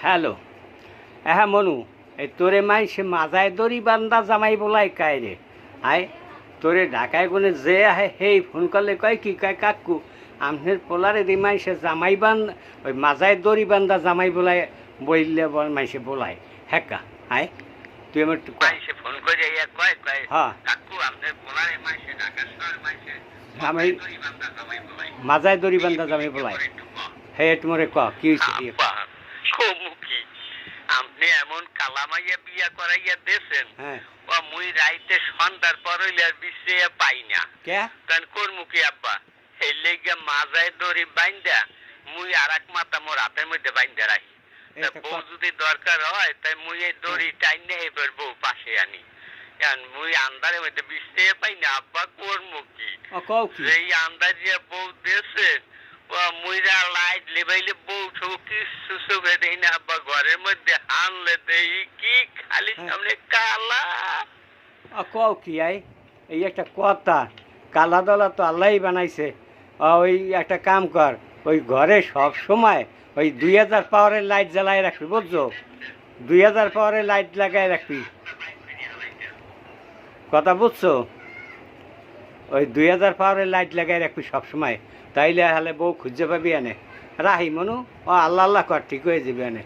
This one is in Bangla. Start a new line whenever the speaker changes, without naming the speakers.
হ্যালো। হ্যাঁ মনু, এই তোরে মাই সে মাজায় দড়ি বান্দা জামাই বলাই কায় রে। আয় তোরে ঢাকায় গুনে যে আহে হেই ফোন করলে কয় কি কয় কাকু আমনের পোলারে দি মাইসে জামাই বান ওই মাজায় দড়ি বান্দা জামাই বলাই বললে মাইসে বলায় হ্যাঁ আয় তুই আমার
মাইসে ফোন করে কয় কয়
হ্যাঁ
কাকু আপনার পোলারে মাইসে ঢাকা শহর মাইসে
জামাই
জামাই বলাই
মাজায় দড়ি বান্দা জামাই বলায়। হ্যাঁ তোমারে ক কি হয়েছে দিয়ে
কমুকি আপনি এমন কালামাইয়া বিয়া করাইয়া দেছেন
হ্যাঁ
ও মুই রাইতে সন্ধ্যার পর হইলে আর বিশ্রে পাই না
কে
তান করমুকি আব্বা এই লেগে মাজায় দড়ি বাইন্দা মুই আর এক মাথা মোর হাতের মধ্যে বাইন্দা রাখি বউ যদি দরকার হয় তাই মুই এই দড়ি টাইনে এবার বউ পাশে আনি মুই আন্দারের মধ্যে বিশ্রে পাই না আব্বা করমুকি এই আন্দাজে বউ দেশেন মুইরা লাইট লেবাইলে বউ সব কিছু চোখে দেই না আব্বা ঘরের মধ্যে আনলে দেই কি খালি সামনে কালা
কও কি আই এই একটা কথা কালা দলা তো আল্লাহই বানাইছে। ওই একটা কাম কর, ওই ঘরে সব সময় ওই 2000 পাওয়ারের লাইট জ্বালায় রাখবি বুঝছো, 2000 পাওয়ারের লাইট লাগাই রাখবি, কথা বুঝছো? ওই 2000 পাওয়ারের লাইট লাগাই রাখবি সব সময়, তাইলে হলে বউ খুঁজে পাবি এনে। রাহি মনু ও আল্লাহ আল্লাহ কর ঠিক হয়ে যাবে এনে।